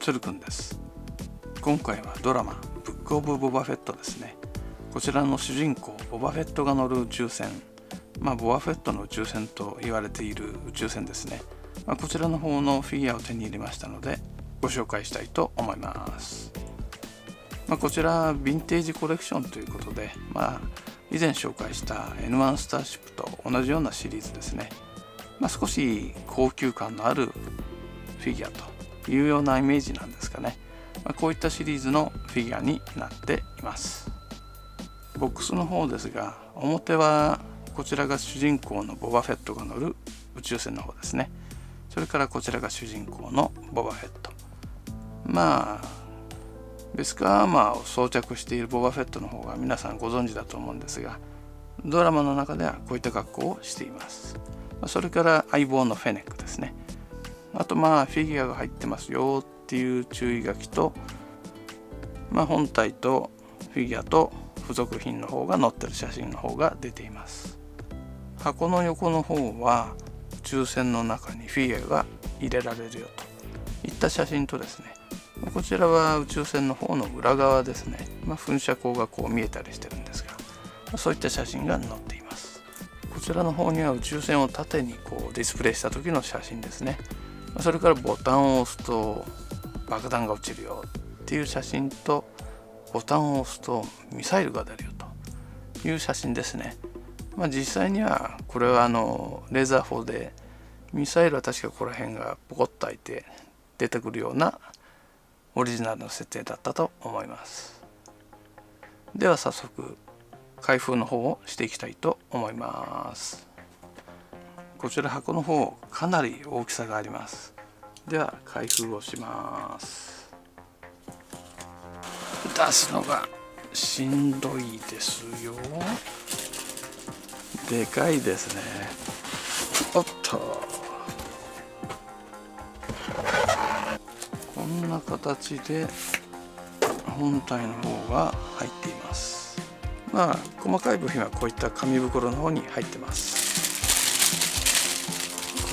つるくんです。今回はドラマブックオブボバフェットですね。こちらの主人公ボバフェットが乗る宇宙船、ボバフェットの宇宙船と言われている宇宙船ですね。こちらの方のフィギュアを手に入れましたのでご紹介したいと思います。こちらヴィンテージコレクションということで、以前紹介した N1 スターシップと同じようなシリーズですね。少し高級感のあるフィギュアというようなイメージなんですかね。こういったシリーズのフィギュアになっています。ボックスの方ですが、表はこちらが主人公のボバフェットが乗る宇宙船の方ですね。それからこちらが主人公のボバフェット。ベスカーアーマーを装着しているボバフェットの方が皆さんご存知だと思うんですが、ドラマの中ではこういった格好をしています。それから相棒のフェネックですね。あとフィギュアが入ってますよっていう注意書きと、本体とフィギュアと付属品の方が載ってる写真の方が出ています。箱の横の方は宇宙船の中にフィギュアが入れられるよといった写真とですね、こちらは宇宙船の方の裏側ですね。噴射口がこう見えたりしてるんですが、そういった写真が載っています。こちらの方には宇宙船を縦にこうディスプレイした時の写真ですね。それからボタンを押すと爆弾が落ちるよっていう写真と、ボタンを押すとミサイルが出るよという写真ですね。実際にはこれはレーザー砲で、ミサイルは確かここら辺がポコッと開いて出てくるようなオリジナルの設定だったと思います。では早速開封の方をしていきたいと思います。こちら箱の方かなり大きさがあります。では開封をします。出すのがしんどいですよ。でかいですね。おっと、こんな形で本体の方が入っています。細かい部品はこういった紙袋の方に入ってます。こ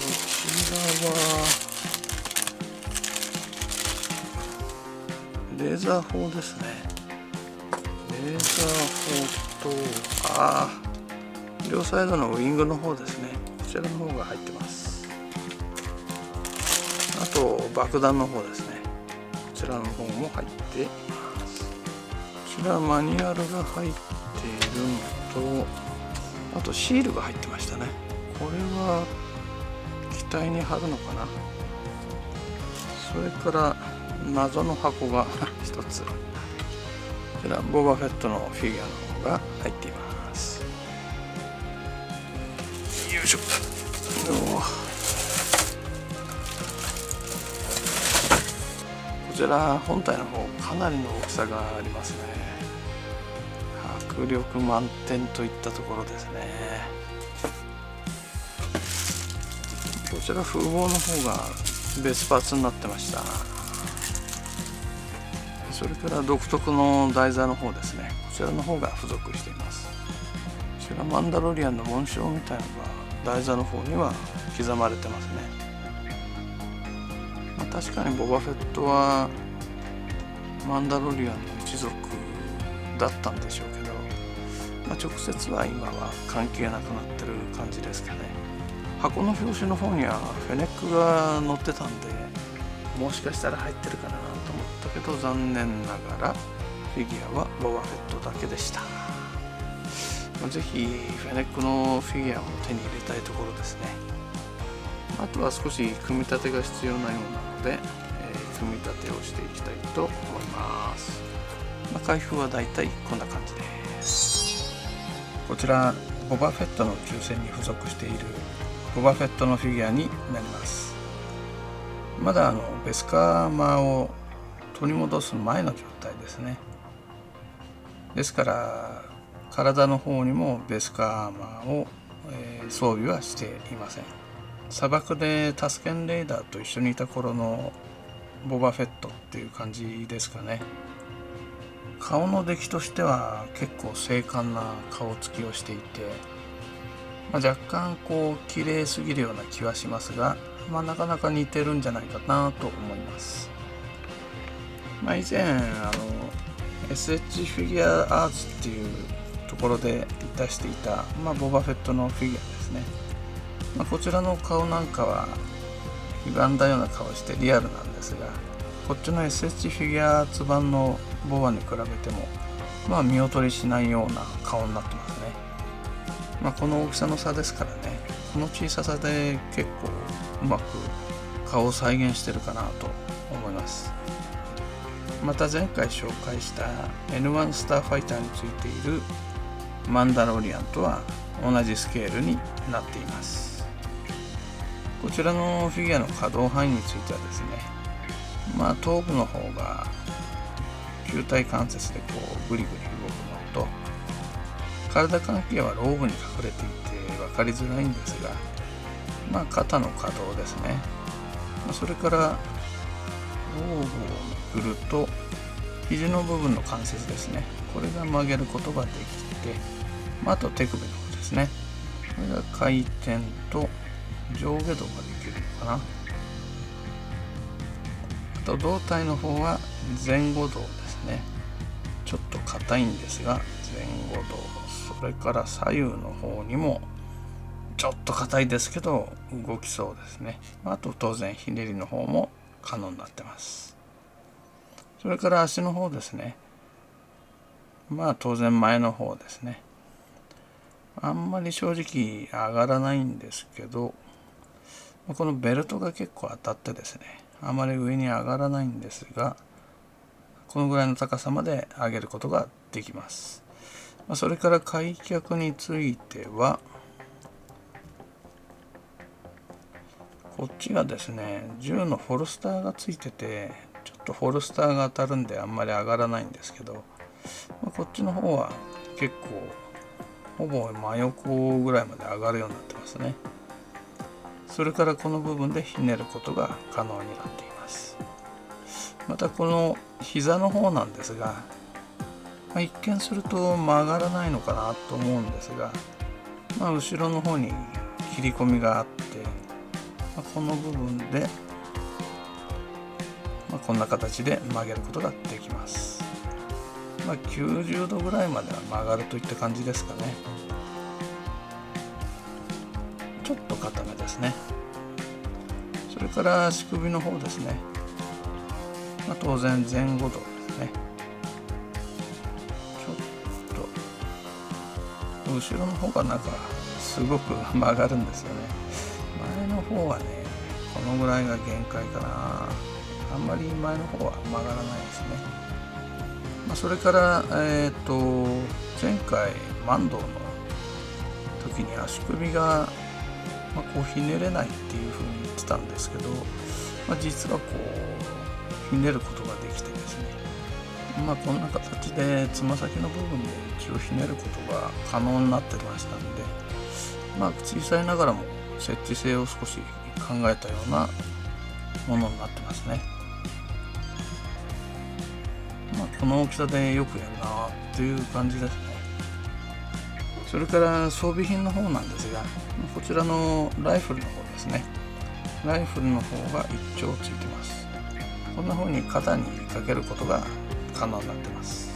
ちらはレーザー砲ですね。レーザー砲と両サイドのウィングの方ですね。こちらの方が入ってます。あと爆弾の方ですね。こちらの方も入っています。こちらマニュアルが入っているのと、あとシールが入ってましたね。これは機体に貼るのかな。それから謎の箱が一つ。こちらボバフェットのフィギュアの方が入っています。よいしょ。こちら本体の方かなりの大きさがありますね。迫力満点といったところですね。こちら風防の方が別パーツになってました。それから独特の台座の方ですね。こちらの方が付属しています。こちらマンダロリアンの紋章みたいなのが台座の方には刻まれてますね。確かにボバフェットはマンダロリアンの一族だったんでしょうけど、直接は今は関係なくなってる感じですかね。箱の表紙の方にはフェネックが載ってたんで、もしかしたら入ってるかなと思ったけど、残念ながらフィギュアはボバフェットだけでした。ぜひフェネックのフィギュアを手に入れたいところですね。あとは少し組み立てが必要なようなので、組み立てをしていきたいと思います。開封はだいたいこんな感じです。こちらボバフェットの宇宙船に付属しているボバフェットのフィギュアになります。まだベスカーマーを取り戻す前の状態ですね。ですから体の方にもベスカーアーマーを、装備はしていません。砂漠でタスケンレイダーと一緒にいた頃のボバフェットっていう感じですかね。顔の出来としては結構精悍な顔つきをしていて、若干綺麗すぎるような気はしますが、なかなか似てるんじゃないかなと思います。以前SH フィギュアアーツっていうところで出していた、ボバフェットのフィギュアですね。こちらの顔なんかは歪んだような顔してリアルなんですが、こっちの SH フィギュアアーツ版のボバに比べても見劣りしないような顔になってますね。この大きさの差ですからね、この小ささで結構うまく顔を再現してるかなと思います。また前回紹介した N1 スターファイターについているマンダロリアンとは同じスケールになっています。こちらのフィギュアの可動範囲についてはですね、頭部の方が球体関節でグリグリ動くのと、体関係はローブに隠れていて分かりづらいんですが、肩の可動ですね。それからローブをめくると肘の部分の関節ですね、これが曲げることができて、あと手首の方ですね、これが回転と上下動ができるのかな。あと胴体の方は前後動ですね。ちょっと硬いんですが前後動、それから左右の方にもちょっと硬いですけど動きそうですね。あと当然ひねりの方も可能になってます。それから足の方ですね。当然前の方ですね。あんまり正直上がらないんですけど、このベルトが結構当たってですね、あまり上に上がらないんですが、このぐらいの高さまで上げることができます。それから開脚については、こっちがですね、銃のホルスターがついてて、ちょっとホルスターが当たるんであんまり上がらないんですけど、こっちの方は結構ほぼ真横ぐらいまで上がるようになってますね。それからこの部分でひねることが可能になっています。またこの膝の方なんですが、一見すると曲がらないのかなと思うんですが、後ろの方に切り込みがあって、この部分で、こんな形で曲げることができます。90度ぐらいまでは曲がるといった感じですかね。ちょっと硬めですね。それから足首の方ですね。当然前後動ですね。ちょっと後ろの方がすごく曲がるんですよね。前の方はね、このぐらいが限界かな。あんまり前の方は曲がらないですね。それから前回マンドの時に足首がひねれないっていう風に言ってたんですけど、実はひねることができてですね、こんな形でつま先の部分で一応ひねることが可能になってましたんで、小さいながらも設置性を少し考えたようなものになってますね。この大きさでよくやるなっていう感じですね。それから装備品の方なんですが、こちらのライフルの方ですね。ライフルの方が一丁ついてます。こんな風に肩にかけることが可能になってます。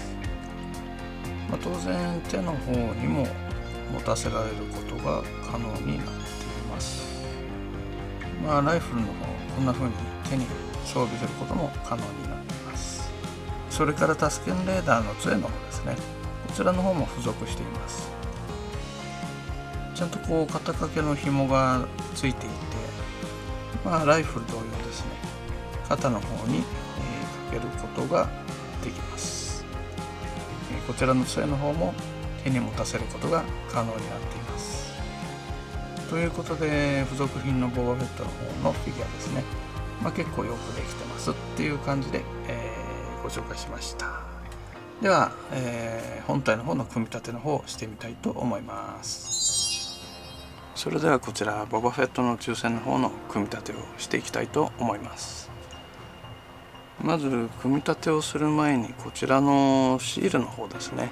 当然手の方にも持たせられることが可能になっています。ライフルの方、こんな風に手に装備することも可能になっています。それからタスケンレーダーの杖の方ですね。こちらの方も付属しています。ちゃんと肩掛けの紐がついていて、ライフル同様ですね、肩の方にかけることができます。こちらの杖の方も手に持たせることが可能になっています。ということで、付属品のボバフェットの方のフィギュアですね、結構よくできてますっていう感じで、ご紹介しました。では、本体の方の組み立ての方をしてみたいと思います。それではこちらボバフェットの抽選の方の組み立てをしていきたいと思います。まず組み立てをする前にこちらのシールの方ですね、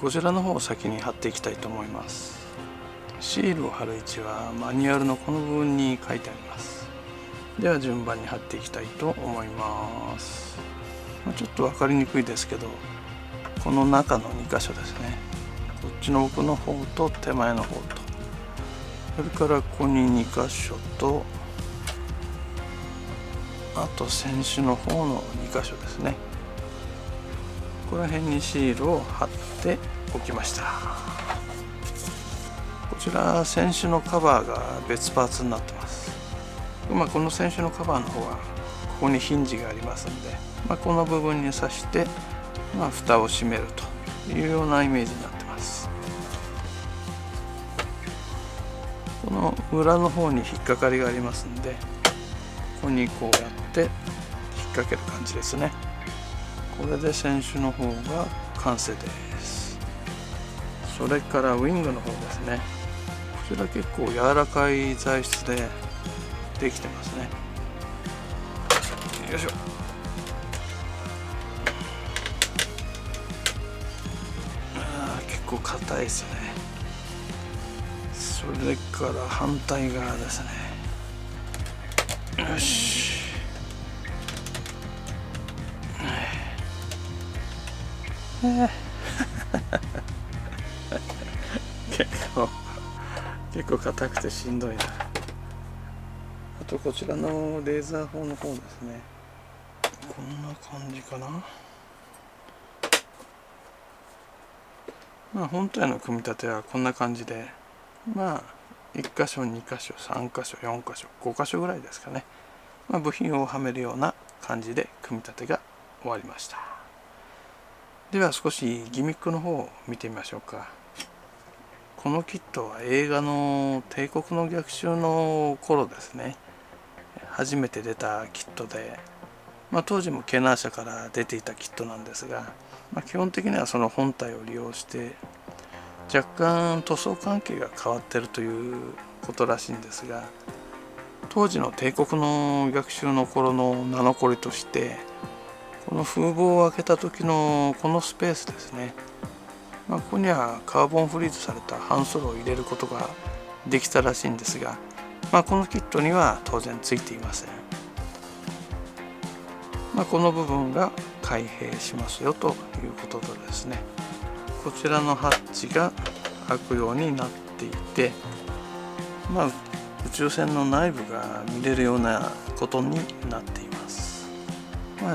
こちらの方を先に貼っていきたいと思います。シールを貼る位置はマニュアルのこの部分に書いてあります。では順番に貼っていきたいと思います。ちょっと分かりにくいですけど、この中の2箇所ですね。こっちの奥の方と手前の方と、それからここに2箇所と、あと船首の方の2箇所ですね。ここら辺にシールを貼っておきました。こちら船首のカバーが別パーツになってます。この船首のカバーの方はここにヒンジがありますので、この部分に刺して、蓋を閉めるというようなイメージになってます。この裏の方に引っかかりがありますので、ここにこうやって引っ掛ける感じですね。これで船首の方が完成です。それからウィングの方ですね。こちら結構柔らかい材質でできてますね。よいしょ。結構硬いですね。それから反対側ですね。よし。結構硬くてしんどいな。あとこちらのレーザー砲の方ですね。こんな感じかな。本体の組み立てはこんな感じで、1箇所、2箇所、3箇所、4箇所、5箇所ぐらいですかね。部品をはめるような感じで組み立てが終わりました。では少しギミックの方を見てみましょうか。このキットは映画の帝国の逆襲の頃ですね、初めて出たキットで、当時もケナー社から出ていたキットなんですが、基本的にはその本体を利用して若干塗装関係が変わってるということらしいんですが、当時の帝国の逆襲の頃の名残として、この風防を開けた時のこのスペースですね、ここにはカーボンフリーズされた半ソロを入れることができたらしいんですが、このキットには当然ついていません。この部分が開閉しますよということでですね、こちらのハッチが開くようになっていて、宇宙船の内部が見れるようなことになっています。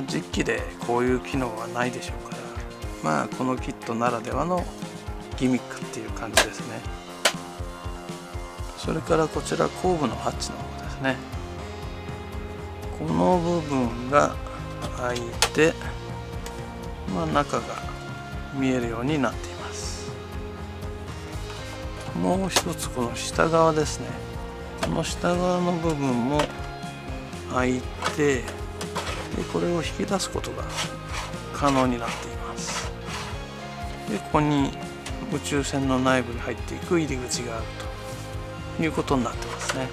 実機でこういう機能はないでしょうから、このキットならではのギミックっていう感じですね。それからこちら後部のハッチの方ですね。この部分が開いて、中が見えるようになっています。もう一つこの下側ですね。この下側の部分も開いて、でこれを引き出すことが可能になっています。でここに宇宙船の内部に入っていく入り口があるということになってますね。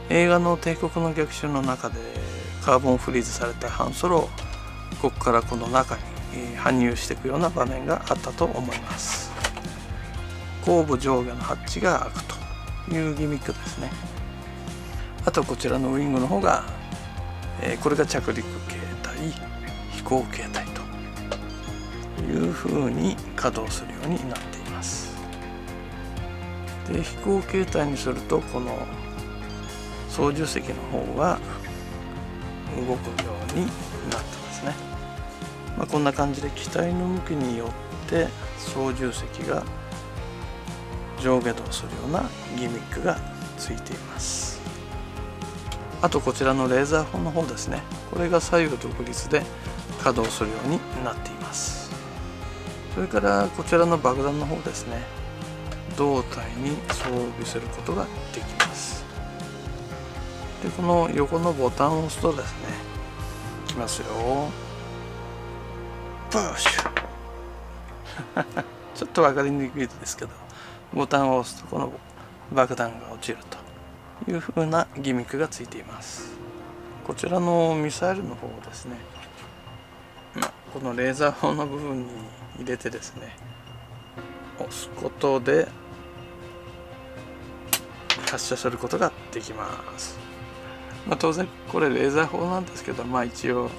映画の帝国の逆襲の中でカーボンフリーズされた半ソロをここからこの中に搬入していくような場面があったと思います。後部上下のハッチが開くというギミックですね。あとこちらのウイングの方が、これが着陸形態、飛行形態というふうに稼働するようになっています。で飛行形態にすると、この操縦席の方は動くようになってますね。こんな感じで機体の向きによって操縦席が上下動するようなギミックがついています。あとこちらのレーザー砲の方ですね。これが左右独立で稼働するようになっています。それからこちらの爆弾の方ですね。胴体に装備することができます。でこの横のボタンを押すとですね、いきますよ。プッシュちょっと分かりにくいですけど、ボタンを押すとこの爆弾が落ちるという風なギミックがついています。こちらのミサイルの方をですね、このレーザー砲の部分に入れてですね、押すことで発射することができます。当然これレーザー砲なんですけど、一応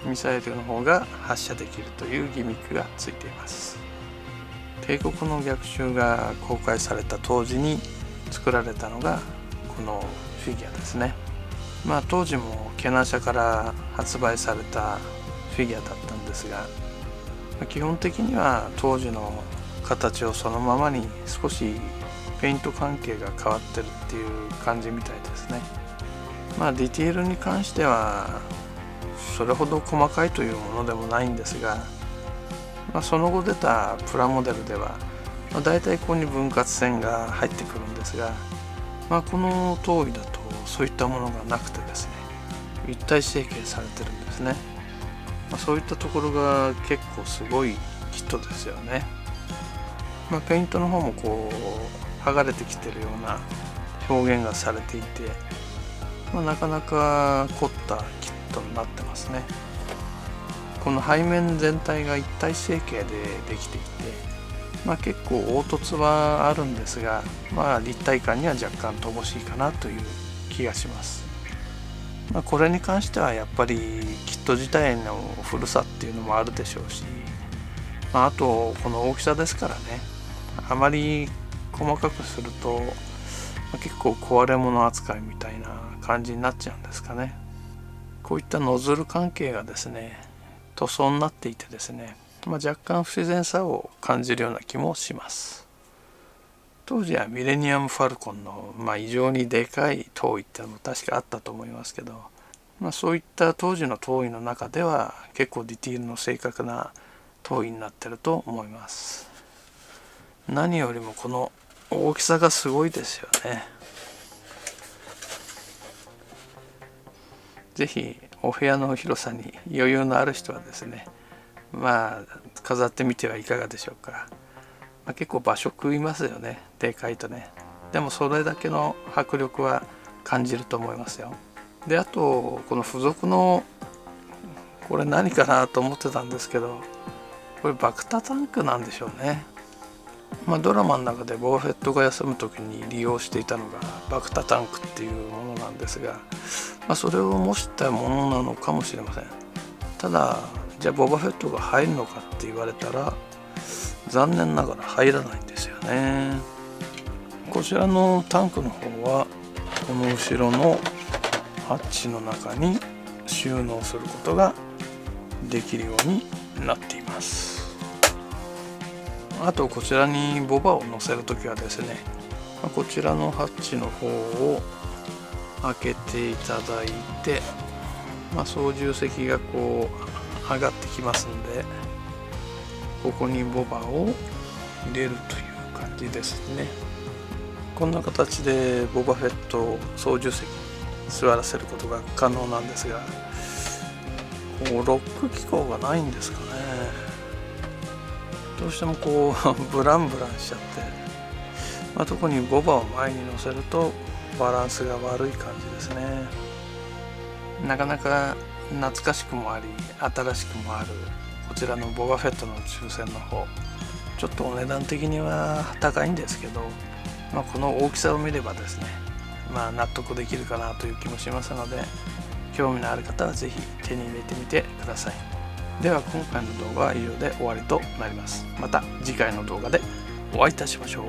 ミサイルの方が発射できるというギミックがついています。帝国の逆襲が公開された当時に作られたのがこのフィギュアですね。当時もケナ社から発売されたフィギュアだったんですが、基本的には当時の形をそのままに少しペイント関係が変わってるっていう感じみたいですね。ディテールに関してはそれほど細かいというものでもないんですが、その後出たプラモデルでは、だいたいここに分割線が入ってくるんですが、この当位だとそういったものがなくてですね、一体成形されてるんですね。そういったところが結構すごいキットですよね。ペイントの方も剥がれてきてるような表現がされていて、なかなか凝ったキットになってますね。この背面全体が一体成形でできていて、結構凹凸はあるんですが、立体感には若干乏しいかなという気がします。これに関してはやっぱりキット自体の古さっていうのもあるでしょうし、あとこの大きさですからね、あまり細かくすると結構壊れ物扱いみたいな感じになっちゃうんですかね。こういったノズル関係がですね、塗装になっていてですね、若干不自然さを感じるような気もします。当時はミレニアム・ファルコンの、異常にでかい頭位ってのも確かあったと思いますけど、そういった当時の頭位の中では結構ディティールの正確な頭位になってると思います。何よりもこの大きさがすごいですよね。ぜひお部屋の広さに余裕のある人はですね、飾ってみてはいかがでしょうか。結構場所食いますよね、でかいとね。でもそれだけの迫力は感じると思いますよ。で、あとこの付属のこれ何かなと思ってたんですけど、これバクタタンクなんでしょうね。ドラマの中でボバフェットが休む時に利用していたのがバクタタンクっていうものなんですが、それを模したものなのかもしれません。ただじゃあボバフェットが入るのかって言われたら残念ながら入らないんですよね。こちらのタンクの方はこの後ろのハッチの中に収納することができるようになっています。あとこちらにボバを乗せるときはですね、こちらのハッチの方を開けていただいて、操縦席が上がってきますんで、ここにボバを入れるという感じですね。こんな形でボバフェットを操縦席に座らせることが可能なんですが、ロック機構がないんですかね。どうしてもブランブランしちゃって、特にボバを前に乗せるとバランスが悪い感じですね。なかなか懐かしくもあり新しくもあるこちらのボバフェットの宇宙船の方、ちょっとお値段的には高いんですけど、この大きさを見ればですね、納得できるかなという気もしますので、興味のある方はぜひ手に入れてみてください。では今回の動画は以上で終わりとなります。また次回の動画でお会いいたしましょう。